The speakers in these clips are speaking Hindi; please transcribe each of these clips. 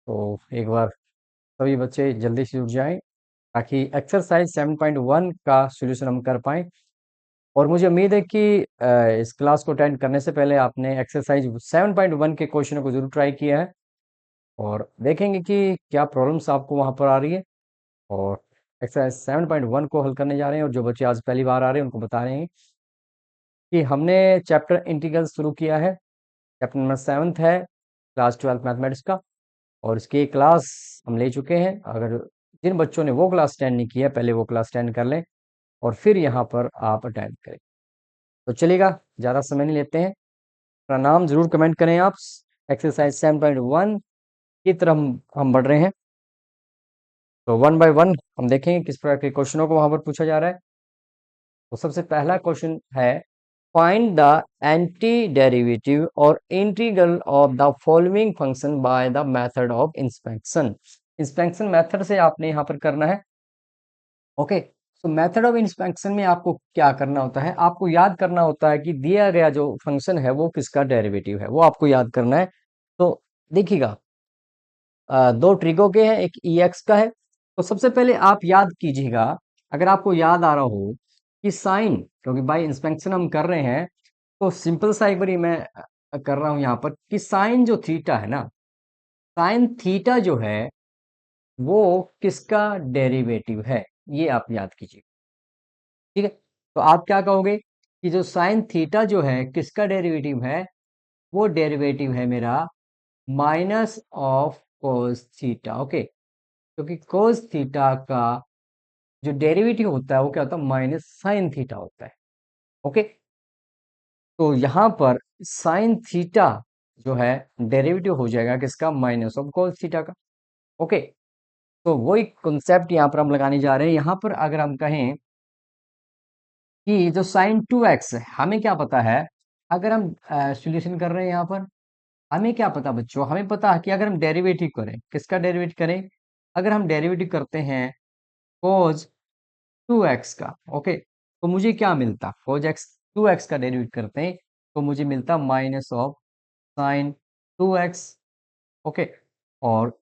तो एक बार सभी बच्चे जल्दी से जुट जाएं ताकि एक्सरसाइज 7.1 का सॉल्यूशन हम कर पाएं। और मुझे उम्मीद है कि इस क्लास को अटेंड करने से पहले आपने एक्सरसाइज 7.1 के क्वेश्चनों को जरूर ट्राई किया है और देखेंगे कि क्या प्रॉब्लम्स आपको वहां पर आ रही है। और एक्सरसाइज 7.1 को हल करने जा रहे हैं और जो बच्चे आज पहली बार आ रहे हैं उनको बता रहे हैं कि हमने चैप्टर इंटीग्रल शुरू किया है। चैप्टर नंबर 7 है क्लास 12 मैथमेटिक्स का और इसकी क्लास हम ले चुके हैं। अगर जिन बच्चों ने वो क्लास अटेंड नहीं किया पहले वो क्लास अटेंड कर लें और फिर यहाँ पर आप अटेंड करें। तो चलिएगा, ज़्यादा समय नहीं लेते हैं। अपना नाम जरूर कमेंट करें आप। एक्सरसाइज 7.1 की तरफ हम बढ़ रहे हैं। तो वन बाय वन हम देखेंगे किस प्रकार के क्वेश्चनों को वहां पर पूछा जा रहा है। तो सबसे पहला क्वेश्चन है, फाइंड द एंटी डेरिवेटिव और integral of the following function by the method of inspection. Inspection method से आपने यहाँ पर करना है। ओके, तो मेथड ऑफ इंस्पेक्शन में आपको क्या करना होता है, आपको याद करना होता है कि दिया गया जो फंक्शन है वो किसका डेरिवेटिव है, वो आपको याद करना है। तो देखिएगा, दो ट्रिको के हैं, एक एक्स का है। तो सबसे पहले आप याद कीजिएगा, अगर आपको याद आ रहा हो कि साइन, क्योंकि बाय इंस्पेक्शन हम कर रहे हैं, तो सिंपल सा एक बारी मैं कर रहा हूं यहाँ पर कि साइन जो थीटा है ना, साइन थीटा जो है वो किसका डेरिवेटिव है, ये आप याद कीजिए। ठीक है, तो आप क्या कहोगे कि जो साइन थीटा जो है किसका डेरिवेटिव है, वो डेरिवेटिव है मेरा minus of cos theta. Okay, क्योंकि कोस थीटा का जो डेरिवेटिव होता है वो क्या होता है, माइनस साइन थीटा होता है। ओके, तो यहां पर साइन थीटा जो है डेरिवेटिव हो जाएगा किसका, माइनस ऑफ कोस थीटा का। ओके, तो वही कॉन्सेप्ट यहाँ पर हम लगाने जा रहे हैं। यहाँ पर अगर हम कहें कि जो साइन 2x है, हमें क्या पता है, अगर हम सॉल्यूशन कर रहे हैं यहाँ पर, हमें क्या पता बच्चों, हमें पता है कि अगर हम डेरिवेटिव करें, किसका डेरिवेटिव करें, अगर हम डेरिवेटिव करते हैं cos 2x का, ओके, तो मुझे क्या मिलता, cos x 2x का डेरिवेटिव करते हैं तो मुझे मिलता minus of sine 2x। Okay, और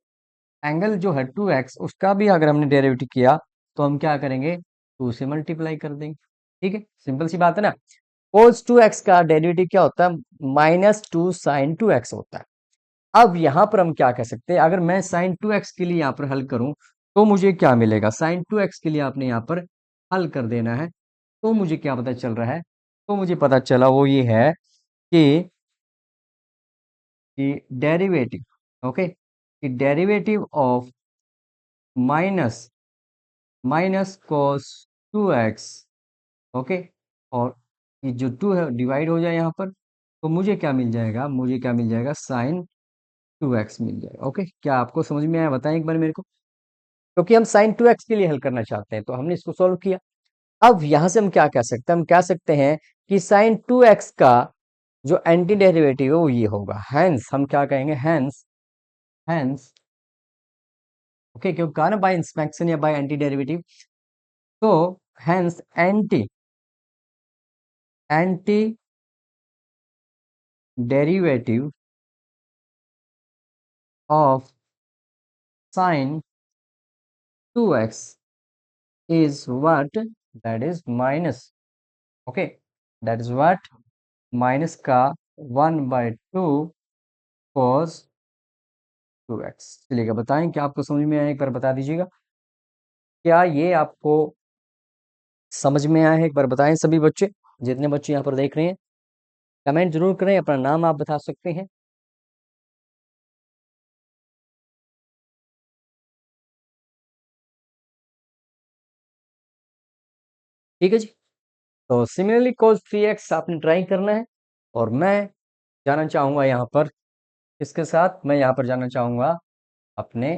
एंगल जो है 2x उसका भी अगर हमने डेरिवेटिव किया तो हम क्या करेंगे, 2 से मल्टीप्लाई कर देंगे। ठीक है, सिंपल सी बात है ना। cos 2x का डेरिवेटिव क्या होता है, माइनस 2 साइन 2x होता है। अब यहां पर हम क्या कह सकते हैं, अगर मैं साइन 2x के लिए यहाँ पर हल करूं तो मुझे क्या मिलेगा, साइन 2x के लिए आपने यहाँ पर हल कर देना है। तो मुझे क्या पता चल रहा है, तो मुझे पता चला वो ये है कि डेरिवेटिव, ओके, कि derivative of minus minus cos 2x, okay, और ये जो 2 है डिवाइड हो जाए यहाँ पर, तो मुझे क्या मिल जाएगा, मुझे क्या मिल जाएगा, साइन 2x मिल जाएगा। ओके, क्या आपको समझ में आया, बताएं एक बार मेरे को। क्योंकि हम साइन 2x के लिए हल करना चाहते हैं तो हमने इसको सॉल्व किया। अब यहां से हम क्या कह सकते हैं, हम कह सकते हैं कि साइन 2x का जो एंटी डेरिवेटिव है वो ये होगा, हैंस हम क्या कहेंगे, हैंस हैंस ओके, क्योंकि कहा ना बाय इंस्पेक्शन या बाय एंटी डेरिवेटिव, तो hence anti anti derivative of sine 2x is what, that is minus, okay, that is what, minus का 1/2 cos 2x। चलिएगा, बताएं क्या आपको समझ में आया, एक बार बता दीजिएगा, क्या ये आपको समझ में आया है, एक बार बताएं सभी बच्चे, जितने बच्चे यहाँ पर देख रहे हैं कमेंट जरूर करें, अपना नाम आप बता सकते हैं। ठीक है जी, तो सिमिलरली cos 3x आपने ट्राई करना है। और मैं जाना चाहूंगा यहाँ पर, इसके साथ मैं यहाँ पर जाना चाहूंगा अपने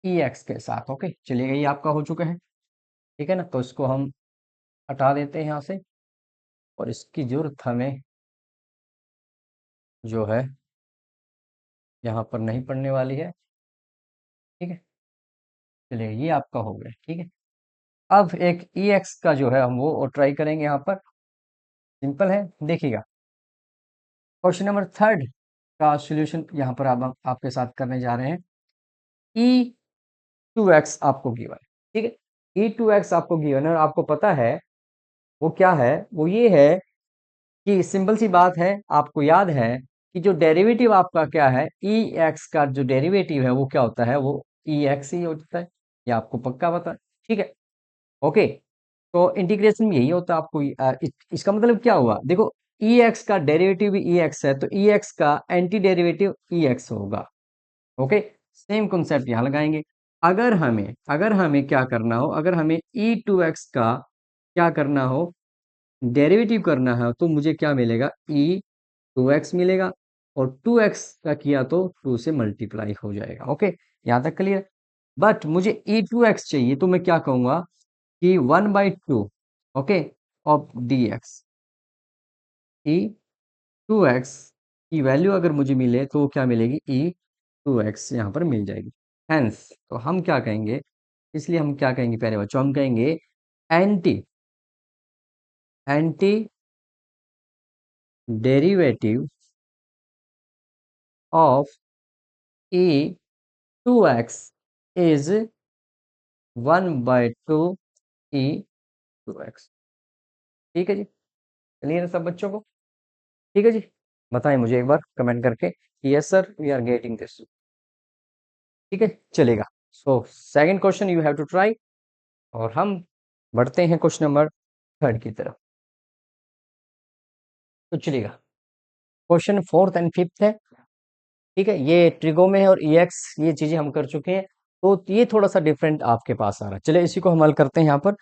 एक्स के साथ। ओके, चलिएगा, ये आपका हो चुका है। ठीक है ना, तो इसको हम हटा देते हैं यहाँ से और इसकी जरूरत हमें जो है यहाँ पर नहीं पड़ने वाली है। ठीक है, चलिए ये आपका हो गया। ठीक है, अब एक एक्स का जो है हम वो ट्राई करेंगे यहाँ पर। सिंपल है, देखिएगा, क्वेश्चन नंबर 3 का सॉल्यूशन यहाँ पर आप आपके साथ करने जा रहे हैं। E2x आपको गिवन है, ठीक है। E2x आपको गिवन है और आपको पता है वो क्या है, वो ये है कि सिंपल सी बात है, आपको याद है कि जो डेरिवेटिव आपका क्या है, EX का जो डेरिवेटिव है वो क्या होता है, वो EX ही होता है। ये आपको पक्का पता है, ठीक है। ओके, तो इंटीग्रेशन में यही होता है आपको। इसका मतलब क्या हुआ, देखो EX का डेरिवेटिव भी EX है, तो EX का एंटी डेरिवेटिव EX होगा। ओके, सेम कॉन्सेप्ट यहाँ लगाएंगे। अगर हमें क्या करना हो, अगर हमें E2x का क्या करना हो, डेरिवेटिव करना है, तो मुझे क्या मिलेगा, E2x मिलेगा। और 2x का किया तो 2 से मल्टीप्लाई हो जाएगा। ओके, यहाँ तक क्लियर। बट मुझे E2x चाहिए, तो मैं क्या कहूंगा कि 1/2, ओके, ऑफ dx। E2x की वैल्यू अगर मुझे मिले तो क्या मिलेगी, E2x यहाँ पर मिल जाएगी। हेंस तो हम क्या कहेंगे, इसलिए हम क्या कहेंगे प्यारे बच्चों, हम कहेंगे anti anti derivative of E2x is 1/2 E2x। ठीक है जी, क्लियर है सब बच्चों को? ठीक है जी, बताएं मुझे एक बार कमेंट करके, yes sir we are getting this. ठीक है, चलेगा। So second question you have to try, और हम बढ़ते हैं क्वेश्चन नंबर थर्ड की तरफ। तो चलेगा, क्वेश्चन फोर्थ एंड फिफ्थ है, ठीक है। ये ट्रिगो में है और EX ये चीजें हम कर चुके हैं, तो ये थोड़ा सा डिफरेंट आपके पास आ रहा है। चलिए इसी को हम हल करते हैं यहाँ पर।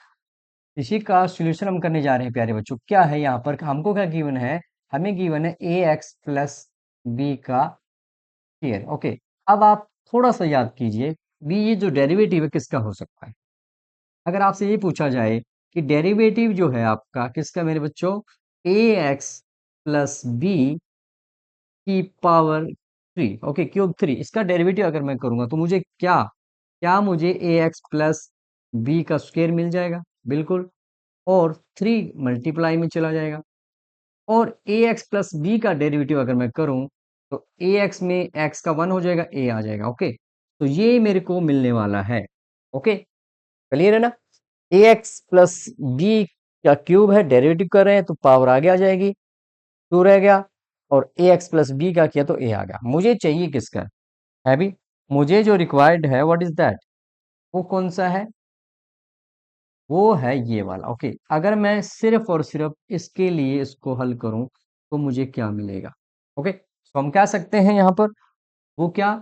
इसी का सॉल्यूशन हम करने जा रहे हैं प्यारे बच्चों। क्या है यहाँ पर, हमको क्या गिवन है, हमें गिवन है AX प्लस बी का स्क्वायर। ओके, अब आप थोड़ा सा याद कीजिए, बी ये जो डेरिवेटिव है किसका हो सकता है। अगर आपसे ये पूछा जाए कि डेरिवेटिव जो है आपका किसका मेरे बच्चों, AX प्लस बी की पावर 3, ओके, क्यूब 3, इसका डेरिवेटिव अगर मैं करूंगा तो मुझे क्या क्या मुझे AX प्लस बी का स्क्वायर मिल जाएगा, बिल्कुल। और 3 मल्टीप्लाई में चला जाएगा। और AX प्लस बी का डेरिवेटिव अगर मैं करूं तो AX में x का 1 हो जाएगा, a आ जाएगा। ओके, तो ये मेरे को मिलने वाला है। ओके, क्लियर है ना। AX प्लस बी का क्यूब है, डेरिवेटिव कर रहे हैं तो पावर आगे आ जाएगी, 2 रह गया। और AX प्लस बी का किया तो a आ गया। मुझे चाहिए किसका है भी, मुझे जो रिक्वायर्ड है व्हाट इज दैट, वो कौन सा है, वो है ये वाला। ओके, अगर मैं सिर्फ और सिर्फ इसके लिए इसको हल करूं तो मुझे क्या मिलेगा। ओके, तो हम कह सकते हैं यहां पर वो क्या,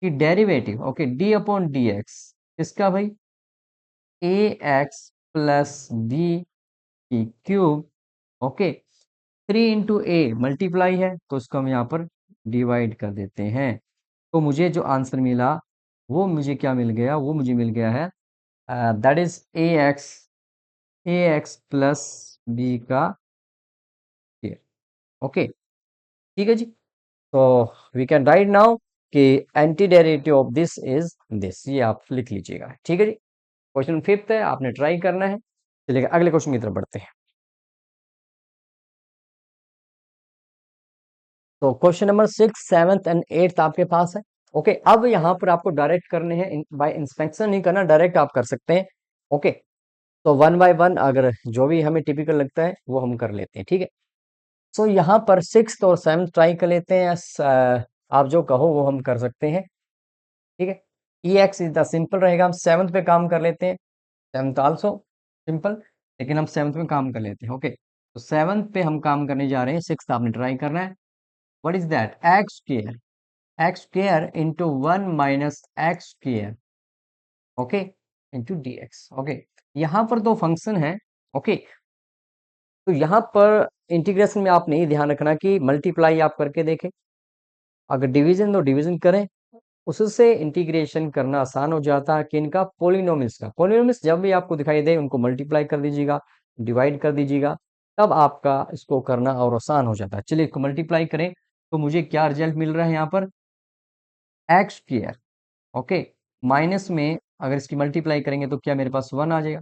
कि derivative, okay, D upon D x, इसका भाई ए एक्स प्लस बी की क्यूब। ओके, 3 × a मल्टीप्लाई है तो इसको हम यहाँ पर डिवाइड कर देते हैं। तो मुझे जो आंसर मिला वो मुझे क्या मिल गया, वो मुझे मिल गया है that is a x plus b का स्क्वायर। ओके, ठीक है जी। तो वी कैन राइट नाउ कि anti derivative of this is this, ये आप लिख लीजिएगा। ठीक है जी, क्वेश्चन फिफ्थ है, आपने ट्राई करना है। चलिए अगले क्वेश्चन की तरफ बढ़ते हैं। तो question number 6, 7th and 8th आपके पास है। ओके, अब यहाँ पर आपको डायरेक्ट करने हैं, बाय इंस्पेक्शन नहीं करना, डायरेक्ट आप कर सकते हैं। ओके, तो वन बाय वन अगर जो भी हमें टिपिकल लगता है वो हम कर लेते हैं, ठीक है। सो यहाँ पर 6th और 7th ट्राई कर लेते हैं, आप जो कहो वो हम कर सकते हैं, ठीक है। ई एक्स इज द सिंपल रहेगा, हम 7th पे काम कर लेते हैं। 7th आल्सो सिंपल, लेकिन हम 7th में काम कर लेते हैं। ओके, तो 7th पे हम काम करने जा रहे हैं, 6th आपने ट्राई करना है। What is that, x square into 1 - x square, okay, into D x. Okay, यहाँ पर दो फंक्शन है। ओके, तो यहाँ पर इंटीग्रेशन में आपने ये ध्यान रखना कि मल्टीप्लाई आप करके देखें, अगर डिवीजन तो डिवीजन करें, उससे इंटीग्रेशन करना आसान हो जाता है। कि इनका पोलिनोमियल्स का, पोलिनोमियल्स जब भी आपको दिखाई दे उनको मल्टीप्लाई कर दीजिएगा, डिवाइड कर दीजिएगा, तब आपका इसको करना और आसान हो जाता है। चलिए इसको मल्टीप्लाई करें तो मुझे क्या रिजल्ट मिल रहा है यहाँ पर, एक्स स्क्वायर, ओके, माइनस में अगर इसकी मल्टीप्लाई करेंगे तो क्या मेरे पास 1 आ जाएगा,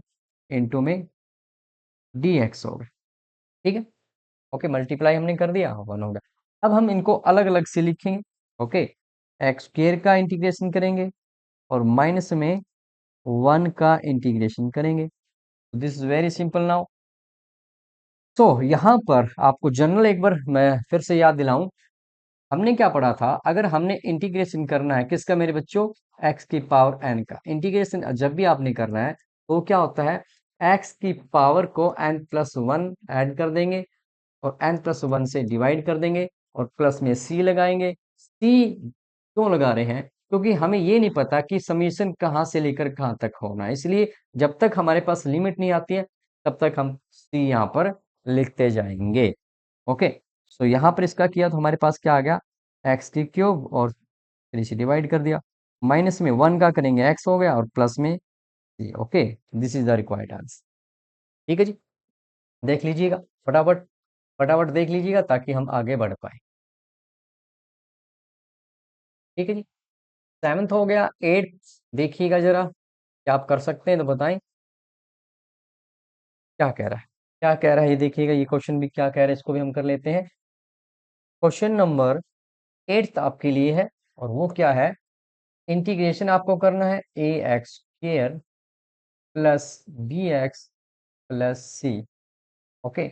इंटू में डी एक्स होगा, ठीक है। ओके, मल्टीप्लाई हमने कर दिया, 1 होगा। अब हम इनको अलग अलग से लिखेंगे। ओके, एक्स स्क्वायर का इंटीग्रेशन करेंगे और माइनस में 1 का इंटीग्रेशन करेंगे। This is very simple now. तो यहाँ पर आपको जनरल एक बार मैं फिर से याद दिलाऊं, हमने क्या पढ़ा था, अगर हमने इंटीग्रेशन करना है किसका मेरे बच्चों, x की पावर n का इंटीग्रेशन जब भी आपने करना है तो क्या होता है, x की पावर को n+1 ऐड कर देंगे और n+1 से डिवाइड कर देंगे और प्लस में c लगाएंगे। c क्यों लगा रहे हैं, क्योंकि हमें ये नहीं पता कि समीशन कहाँ से लेकर कहाँ तक होना है, इसलिए जब तक हमारे पास लिमिट नहीं आती है तब तक हम c यहाँ पर लिखते जाएंगे। ओके, सो यहाँ पर इसका किया तो हमारे पास क्या आ गया, एक्स की क्यूब और फिर इसे डिवाइड कर दिया, माइनस में 1 का करेंगे एक्स हो गया और प्लस में c। Okay, this is the required answer. ठीक है जी, देख लीजिएगा फटाफट, फटाफट देख लीजिएगा ताकि हम आगे बढ़ पाए। ठीक है जी, सेवन्थ हो गया, एट्थ देखिएगा जरा, क्या आप कर सकते हैं तो बताएं क्या कह रहा है, क्या कह रहा है ये देखिएगा, ये क्वेश्चन भी क्या कह रहा है इसको भी हम कर लेते हैं। क्वेश्चन नंबर एट्थ आपके लिए है और वो क्या है, इंटीग्रेशन आपको करना है a x square plus b x plus c. Okay,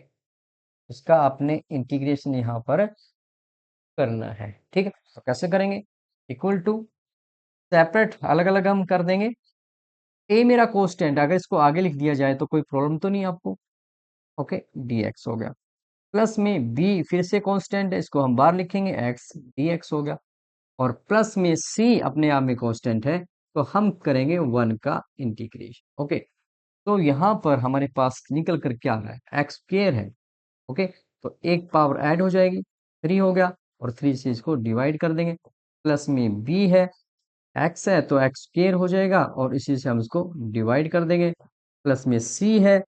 इसका आपने इंटीग्रेशन यहाँ पर करना है। ठीक है, तो कैसे करेंगे, इक्वल टू, सेपरेट अलग अलग हम कर देंगे। ए मेरा कोस्टेंट, अगर इसको आगे लिख दिया जाए तो कोई प्रॉब्लम तो नहीं आपको। ओके, डी एक्स हो गया, प्लस में बी फिर से कांस्टेंट है, इसको हम बाहर लिखेंगे, एक्स डी एक्स हो गया, और प्लस में सी अपने आप में कांस्टेंट है तो हम करेंगे 1 का इंटीग्रेशन। ओके, तो यहाँ पर हमारे पास निकल कर क्या आ रहा है, एक्स स्क्वायर है। ओके, तो एक पावर ऐड हो जाएगी, 3 हो गया, और 3 से इसको डिवाइड कर देंगे, प्लस में बी है, एक्स है तो एक्स स्क्वायर हो जाएगा और इसी से हम इसको डिवाइड कर देंगे, प्लस में सी है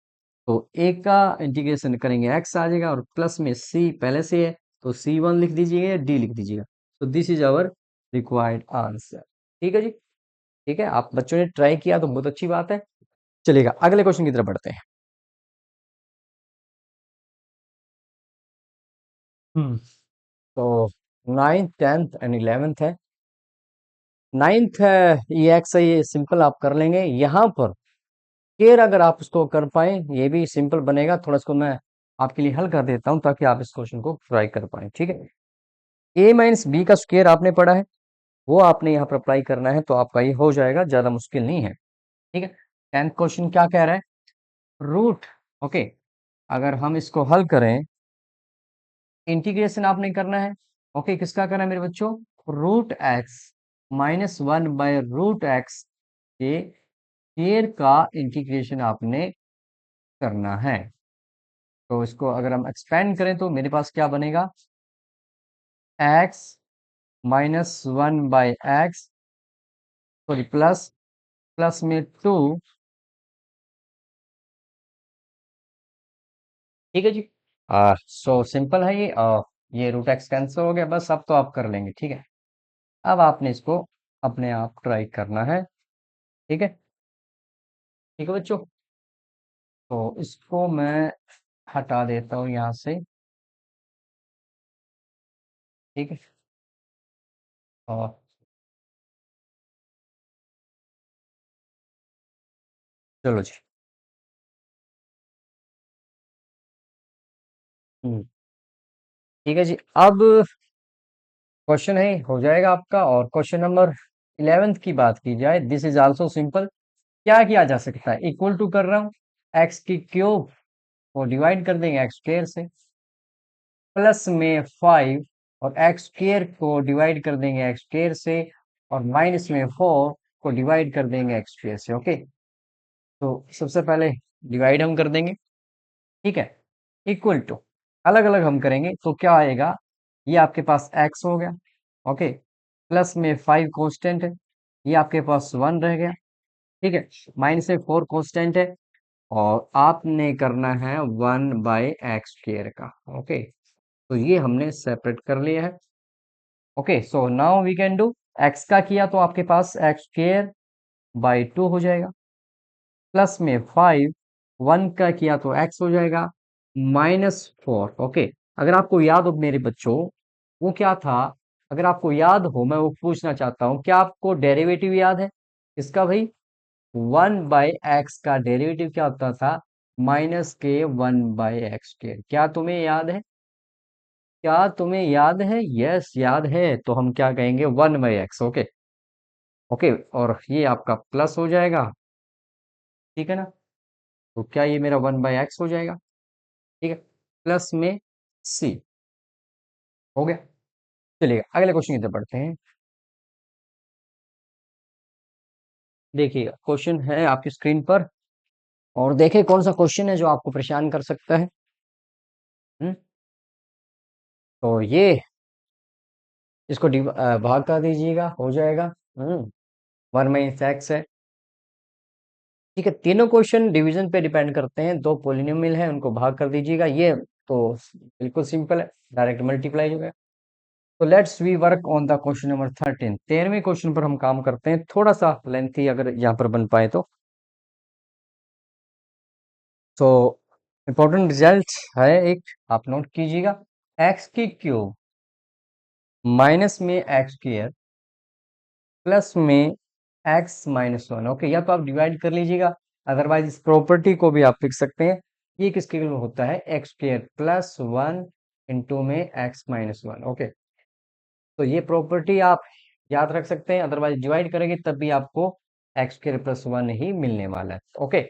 तो एक का इंटीग्रेशन करेंगे एक्स आ जाएगा और प्लस में सी पहले से है तो C1 लिख दीजिएगा या डी लिख दीजिएगा। तो this is our required answer. ठीक है जी, ठीक है, आप बच्चों ने ट्राई किया तो बहुत अच्छी बात है। चलिएगा अगले क्वेश्चन की तरफ बढ़ते हैं। हम्म, तो नाइन्थ टेंथ एंड इलेवेंथ है। नाइन्थ है, ये एक्स है, ये सिंपल आप कर लेंगे। यहाँ पर केयर अगर आप इसको कर पाए ये भी सिंपल बनेगा, थोड़ा इसको मैं आपके लिए हल कर देता हूँ ताकि आप इस क्वेश्चन को ट्राई कर पाए। ठीक है, ए माइनस बी का स्क्वायर आपने पढ़ा है, वो आपने यहाँ पर अप्लाई करना है तो आपका ये हो जाएगा, ज्यादा मुश्किल नहीं है। ठीक है, टेंथ क्वेश्चन क्या कह रहा है, रूट। ओके, अगर हम इसको हल करें, इंटीग्रेशन आपने करना है। ओके, किसका करना है मेरे बच्चों, रूट एक्स माइनस 1/√x के स्क्वायर का इंटीग्रेशन आपने करना है। तो इसको अगर हम एक्सपेंड करें तो मेरे पास क्या बनेगा, x -1/x, sorry plus, plus में 2। ठीक है जी, सो सिंपल है ये, ये रूट एक्स कैंसिल हो गया, बस अब तो आप कर लेंगे। ठीक है, अब आपने इसको अपने आप ट्राई करना है। ठीक है, ठीक है बच्चों, तो इसको मैं हटा देता हूँ यहाँ से। ठीक है, और चलो जी। ठीक है जी, अब क्वेश्चन है हो जाएगा आपका, और क्वेश्चन नंबर 11th की बात की जाए, दिस इज आल्सो सिंपल। क्या किया जा सकता है, इक्वल टू कर रहा हूँ, एक्स की क्यूब को डिवाइड कर देंगे एक्स स्क्वायर से, प्लस में 5 और एक्स स्क्वायर को डिवाइड कर देंगे एक्स स्क्वायर से, और माइनस में 4 को डिवाइड कर देंगे एक्स स्क्वायर से। ओके, तो सबसे पहले डिवाइड हम कर देंगे। ठीक है, इक्वल टू, अलग अलग हम करेंगे तो क्या आएगा, ये आपके पास x हो गया। ओके, प्लस में 5 कांस्टेंट है, ये आपके पास 1 रह गया। ठीक है, माइनस में 4 कांस्टेंट है, और आपने करना है 1/x² का। ओके, तो ये हमने सेपरेट कर लिया है। Okay, so now we can do, x का किया तो आपके पास x² by 2 हो जाएगा, प्लस में 5, 1 का किया तो x हो जाएगा, -4। ओके, अगर आपको याद हो मेरे बच्चों, वो क्या था, अगर आपको याद हो, मैं वो पूछना चाहता हूँ, क्या आपको डेरिवेटिव याद है, इसका भाई 1/x का डेरिवेटिव क्या होता था? -k 1/x²। क्या तुम्हें याद है? क्या तुम्हें याद है? यस, याद है। तो हम क्या कहेंगे? 1/x। ओके। ओके, और ये आपका प्लस हो जाएगा, ठीक है ना? तो क्या ये मेरा 1/x हो जाएगा? ठीक है, प्लस में c। हो गया। चलिए अगले क्वेश्चन की तरफ बढ़ते हैं। देखिए क्वेश्चन है आपकी स्क्रीन पर, और देखिए कौन सा क्वेश्चन है जो आपको परेशान कर सकता है। हम्म, तो ये इसको भाग कर दीजिएगा, हो जाएगा। 1/x है। ठीक है, तीनों क्वेश्चन डिवीजन पे डिपेंड करते हैं। दो पोलिनोमियल है, उनको भाग कर दीजिएगा। ये तो बिल्कुल सिंपल है, डायरेक्ट मल्टीप्लाई हो गया। तो let's we work on the question number 13। 13वें क्वेश्चन पर हम काम करते हैं, थोड़ा सा लेंथी अगर यहाँ पर बन पाए तो। तो इम्पोर्टेंट रिजल्ट है एक, आप नोट कीजिएगा। x³ माइनस में x² प्लस में x-1। ओके, या तो आप डिवाइड कर लीजिएगा, अदरवाइज इस प्रॉपर्टी को भी आप लिख सकते हैं। ये किसके लिए होता है? x² प्लस 1 इंटू में x-1। ओके, तो ये प्रॉपर्टी आप याद रख सकते हैं, अदरवाइज डिवाइड करेंगे तब भी आपको x² प्लस 1 ही मिलने वाला है। ओके,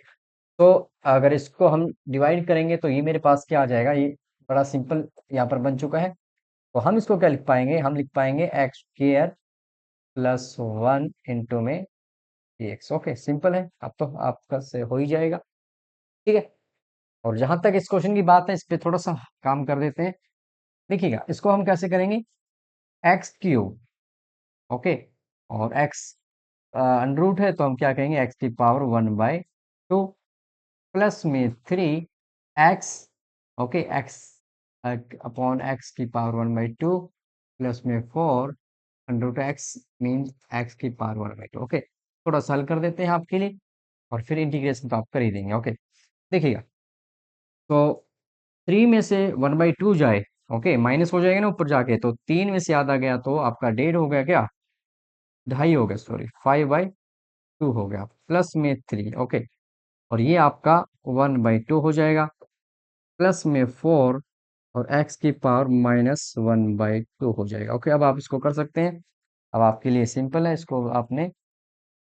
तो अगर इसको हम डिवाइड करेंगे तो ये मेरे पास क्या आ जाएगा? ये बड़ा सिंपल यहाँ पर बन चुका है। तो हम इसको क्या लिख पाएंगे? हम लिख पाएंगे x² प्लस 1 इंटू में dx। ओके, सिंपल है, अब तो आपका से हो ही जाएगा। ठीक है, और जहां तक इस क्वेश्चन की बात है, इस पे थोड़ा सा काम कर देते हैं। देखिएगा इसको हम कैसे करेंगे? x³। ओके, और x अंडर है, तो हम क्या कहेंगे? x⁻1/2 प्लस में 3x। Okay, x upon x⁻1/2 plus में 4 √x मीन x⁻1/2। ओके, थोड़ा सा हल कर देते हैं आपके लिए, और फिर इंटीग्रेशन तो आप कर ही देंगे। ओके, देखिएगा, तो 3 में से 1/2 जाए, ओके, माइनस हो जाएगा ना ऊपर जाके, तो 3 में से याद आ गया तो आपका 1.5 हो गया, क्या 2.5 हो गया, सॉरी 5/2 हो गया, प्लस में 3। ओके, और ये आपका 1/2 हो जाएगा, प्लस में 4, और x⁻−1/2 हो जाएगा। ओके, अब आप इसको कर सकते हैं। अब आपके लिए सिंपल है, इसको आपने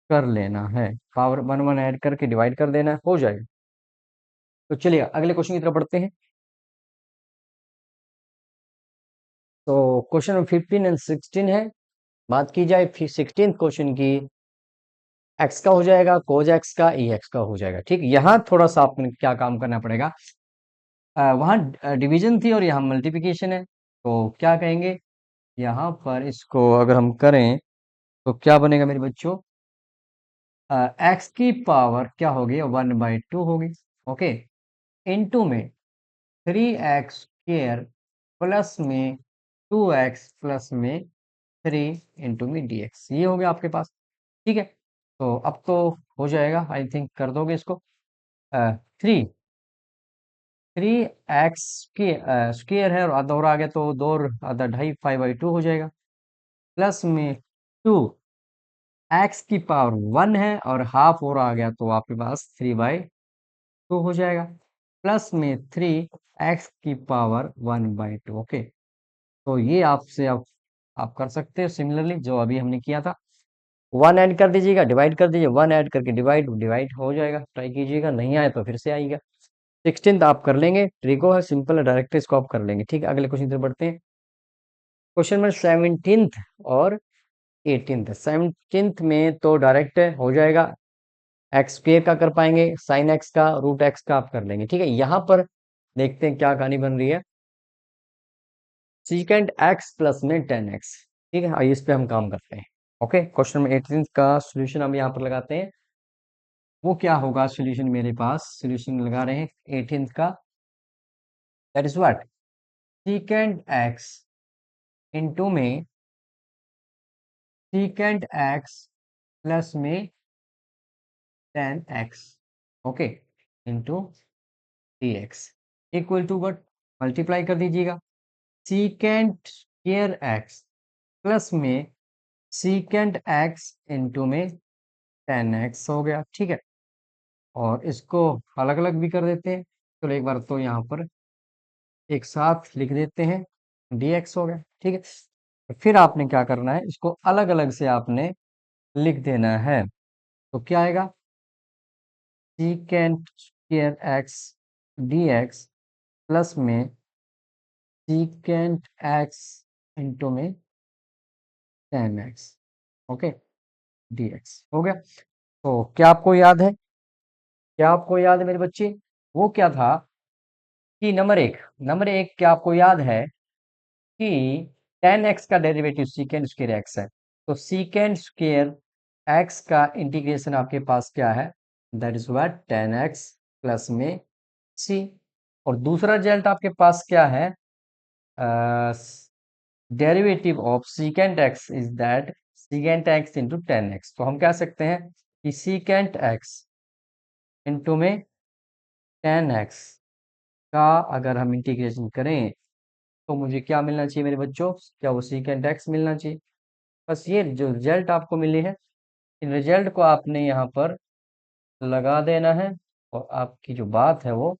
कर लेना है, पावर 1 ऐड करके डिवाइड कर देना है, हो जाएगा। तो चलिए अगले क्वेश्चन की तरफ बढ़ते हैं। तो क्वेश्चन नंबर 15 एंड 16 है। बात की जाए 16th क्वेश्चन की, एक्स का हो जाएगा, कोज एक्स का, ई एक्स का हो जाएगा। ठीक, यहाँ थोड़ा सा आपने क्या काम करना पड़ेगा, वहाँ डिवीजन थी और यहाँ मल्टीप्लिकेशन है, तो क्या कहेंगे? यहाँ पर इसको अगर हम करें तो क्या बनेगा मेरे बच्चों? एक्स की पावर क्या होगी? 1/2 होगी। ओके, इनटू में 3x² प्लस में 2x प्लस में 3 इंटू में dx। ये हो गया आपके पास। ठीक है, तो अब तो हो जाएगा, आई थिंक कर दोगे इसको। 3x की स्क्वेयर है, और आधा और आ गया, तो 2 और आधा 2.5, 5/2 हो जाएगा, प्लस में 2x की पावर 1 है, और हाफ और आ गया, तो आपके पास 3/2 हो जाएगा, प्लस में 3x की पावर 1/2। ओके, तो ये आपसे आप कर सकते हो सिमिलरली जो अभी हमने किया था। 1 ऐड कर दीजिएगा, डिवाइड कर दीजिए, 1 ऐड करके डिवाइड डिवाइड हो जाएगा, ट्राई कीजिएगा, नहीं आए तो फिर से आएगा। 16th आप कर लेंगे, ट्रिको है, सिंपल है, डायरेक्ट इसको आप कर लेंगे। ठीक है, अगले क्वेश्चन की तरफ बढ़ते हैं। क्वेश्चन नंबर 17th और 18th। 17th में तो डायरेक्ट हो जाएगा, x² का कर पाएंगे, साइन एक्स का, रूट एक्स का आप कर लेंगे। ठीक है, यहाँ पर देखते हैं क्या कहानी बन रही है। सीकेंड एक्स प्लस में 10x। ठीक है, आइए इस पे हम काम करते हैं। ओके, क्वेश्चन नंबर 18th का सोल्यूशन हम यहाँ पर लगाते हैं। वो क्या होगा सोल्यूशन? मेरे पास सोल्यूशन लगा रहे हैं 18th का, that is what? Second x into में सीकेंड एक्स प्लस में 10x। ओके, into dx equal to what? Multiply कर दीजिएगा, सीकेंड स्क्वायर एक्स प्लस में सीकेंड एक्स इंटू में 10x हो गया, ठीक है। और इसको अलग अलग भी कर देते हैं। चलो एक बार तो यहाँ पर एक साथ लिख देते हैं, dx हो गया, ठीक है। फिर आपने क्या करना है, इसको अलग अलग से आपने लिख देना है। तो क्या आएगा, secant square x dx plus में सीकेंट एक्स इंटू में 10x, ओके, dx हो गया। तो क्या आपको याद है, क्या आपको याद है मेरे बच्चे, वो क्या था कि नंबर एक क्या आपको याद है कि 10x का डेरिवेटिव सीकेंड स्क्वायर एक्स है। तो सीकेंड स्क्वायर एक्स का इंटीग्रेशन आपके पास क्या है, that is what 10x plus में c। और दूसरा रिजल्ट आपके पास क्या है, derivative of secant x is that secant x into 10x। तो हम कह सकते हैं कि सीकेंट एक्स इंटू में 10x का अगर हम इंटीग्रेशन करें तो मुझे क्या मिलना चाहिए मेरे बच्चों, क्या वो सीकेंट एक्स मिलना चाहिए। बस ये जो रिजल्ट आपको मिले हैं, इन रिजल्ट को आपने यहाँ पर लगा देना है और आपकी जो बात है वो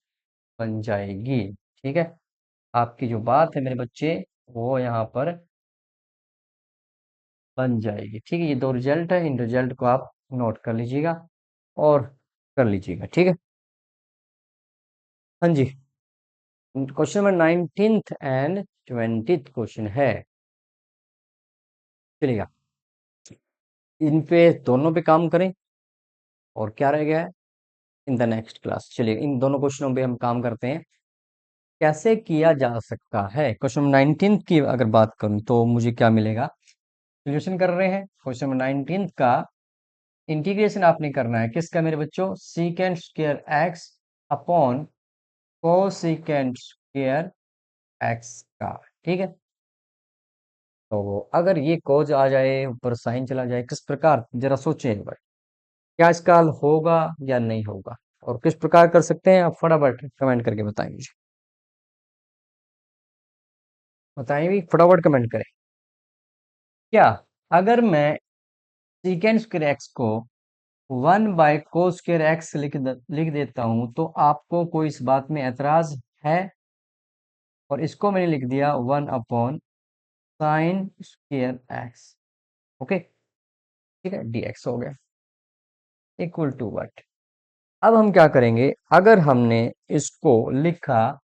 बन जाएगी, ठीक है। आपकी जो बात है मेरे बच्चे वो यहाँ पर बन जाएगी, ठीक है। ये दो रिजल्ट है, इन रिजल्ट को आप नोट कर लीजिएगा और कर लीजिएगा, ठीक है। हाँ जी, question number 19th and 20th question है, चलिएगा इन पे दोनों पे काम करें। और क्या रह गया है इन द नेक्स्ट क्लास, चलिए इन दोनों क्वेश्चनों पे हम काम करते हैं, कैसे किया जा सकता है। क्वेश्चन नंबर 19 की अगर बात करूं तो मुझे क्या मिलेगा, सोल्यूशन कर रहे हैं क्वेश्चन नंबर 19 का। इंटीग्रेशन आपने करना है किसका मेरे बच्चों, secant square x upon cosecant square x का, ठीक है। तो अगर ये कोज आ जाए ऊपर साइन चला जाए, किस प्रकार, जरा सोचें एक बार, क्या इसका हल होगा या नहीं होगा, और किस प्रकार कर सकते हैं आप फटाफट कमेंट करके बताएं मुझे, बताएं भी फटाफट कमेंट करें। क्या अगर मैं सीकेंड स्क्वायर एक्स को 1/cos स्क्वायर एक्स लिख देता हूं तो आपको कोई इस बात में एतराज है। और इसको मैंने लिख दिया 1/sin स्क्वायर एक्स, ओके, ठीक है, dx हो गया इक्वल टू व्हाट। अब हम क्या करेंगे, अगर हमने इसको लिखा,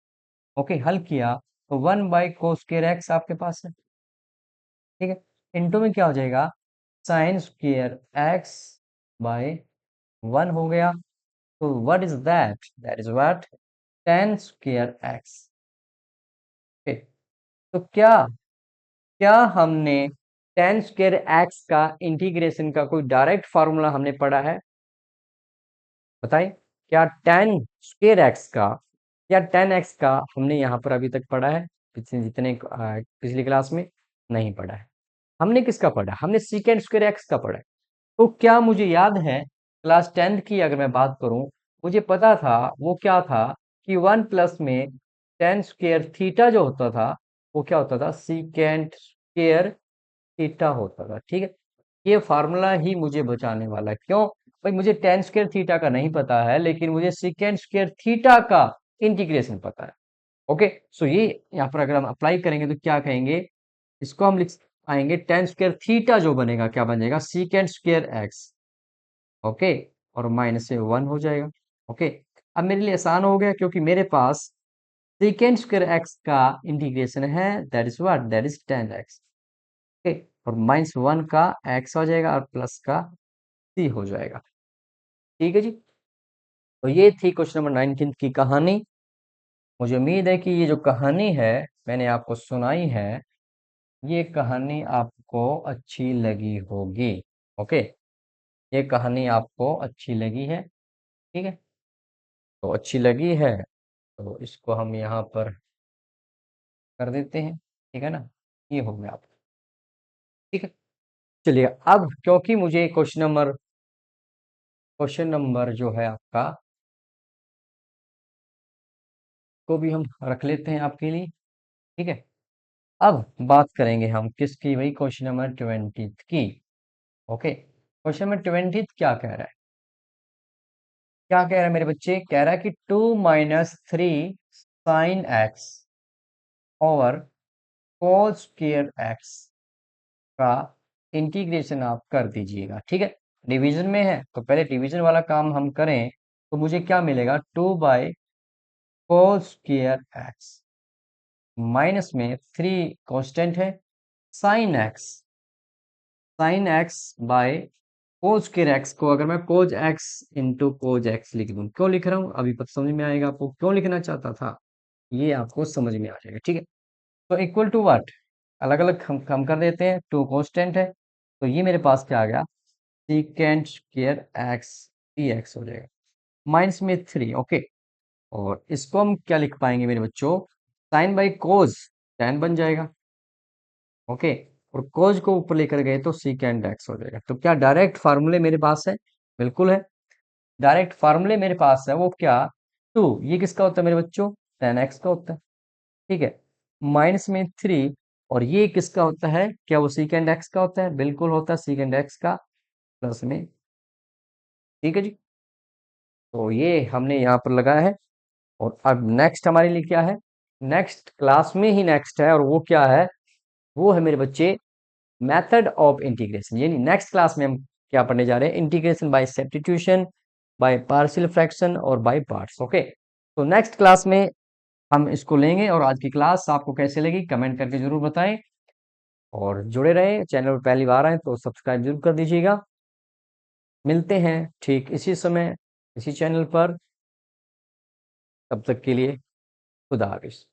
ओके, हल किया, तो 1/cos स्क्वायर एक्स आपके पास है, ठीक है। इंटू में क्या हो जाएगा, sin स्क्वायर एक्स बाय 1 हो गया। तो what is that, that is what tan square x. तो क्या क्या हमने tan स्क्वायर एक्स का इंटीग्रेशन का कोई डायरेक्ट फार्मूला हमने पढ़ा है, बताइए। क्या tan स्क्वायर एक्स का या tan एक्स का हमने यहाँ पर अभी तक पढ़ा है, पिछले जितने पिछली क्लास में नहीं पढ़ा है। हमने किसका पढ़ा, हमने सीकेंड स्क्वायर एक्स का पढ़ा है। तो क्या मुझे याद है क्लास 10th की अगर मैं बात करूं, मुझे पता था वो क्या था कि 1 प्लस में tan स्क्वायर थीटा जो होता था वो क्या होता था, सीकेंड स्क्वायर थीटा होता था, ठीक है। ये फार्मूला ही मुझे बचाने वाला है, क्यों भाई, मुझे tan स्क्वायर थीटा का नहीं पता है लेकिन मुझे सीकेंड स्क्वायर थीटा का इंटीग्रेशन पता है, ओके। सो ये यहाँ पर अगर हम अप्लाई करेंगे तो क्या कहेंगे, इसको हम लिख आएंगे tan स्क्वायर थीटा जो बनेगा क्या बनेगा, सीकेंड स्क्वायर एक्स, ओके, और माइनस से 1 हो जाएगा, ओके। अब मेरे लिए आसान हो गया क्योंकि मेरे पास सीकेंड स्क्वायर एक्स का इंटीग्रेशन है, that is what, that is tan x, okay. और -1 का एक्स हो जाएगा और प्लस का सी हो जाएगा, ठीक है जी। तो ये थी क्वेश्चन नंबर 19 की कहानी। मुझे उम्मीद है कि ये जो कहानी है मैंने आपको सुनाई है, ये कहानी आपको अच्छी लगी होगी, ओके। ये कहानी आपको अच्छी लगी है, ठीक है। तो अच्छी लगी है तो इसको हम यहाँ पर कर देते हैं, ठीक है ना, ये हो गया आपका, ठीक है। चलिए अब क्योंकि मुझे क्वेश्चन नंबर जो है आपका को भी हम रख लेते हैं आपके लिए, ठीक है। अब बात करेंगे हम किसकी, वही क्वेश्चन नंबर 20 की, ओके। क्वेश्चन में 20 क्या कह रहा है? क्या कह रहा है मेरे बच्चे? कह रहा है कि 2 - 3 sin x over cos square x का इंटीग्रेशन आप कर दीजिएगा। ठीक है, डिवीजन में है तो पहले डिवीजन वाला काम हम करें, तो मुझे क्या मिलेगा? 2/cos स्क्वायर एक्स माइनस में 3 कांस्टेंट है, sine x by cos square x को अगर मैं cos x into cos x लिख दूं, क्यों लिख रहा हूं अभी पता समझ में आएगा आपको, क्यों लिखना चाहता था ये आपको समझ में आ जाएगा। ठीक है, तो इक्वल टू व्हाट, अलग अलग हम कर देते हैं, टू कांस्टेंट है तो ये मेरे पास क्या आ गया? Secant square x D x हो जाएगा माइनस में 3। ओके, और इसको हम क्या लिख पाएंगे मेरे बच्चों? साइन बाई कोज tan बन जाएगा। ओके, और कोज को ऊपर लेकर गए तो सीकेंड एक्स हो जाएगा। तो क्या डायरेक्ट फार्मूले मेरे पास है? बिल्कुल है, डायरेक्ट फार्मूले मेरे पास है। वो क्या? टू, ये किसका होता है मेरे बच्चों? tan एक्स का होता है। ठीक है, माइनस में 3, और ये किसका होता है? क्या वो सीकेंड एक्स का होता है? बिल्कुल होता है सीकेंड एक्स का, प्लस में। ठीक है जी, तो ये हमने यहाँ पर लगाया है। और अब नेक्स्ट हमारे लिए क्या है? नेक्स्ट क्लास में ही नेक्स्ट है, और वो क्या है? वो है मेरे बच्चे मेथड ऑफ इंटीग्रेशन। यानी नेक्स्ट क्लास में हम क्या पढ़ने जा रहे हैं? Integration by substitution, by partial fraction और बाय पार्ट्स। ओके, तो नेक्स्ट क्लास में हम इसको लेंगे। और आज की क्लास आपको कैसे लगी कमेंट करके जरूर बताएं, और जुड़े रहें। चैनल पर पहली बार आए तो सब्सक्राइब जरूर कर दीजिएगा। मिलते हैं ठीक इसी समय इसी चैनल पर, तब तक के लिए खुदा हाफिज।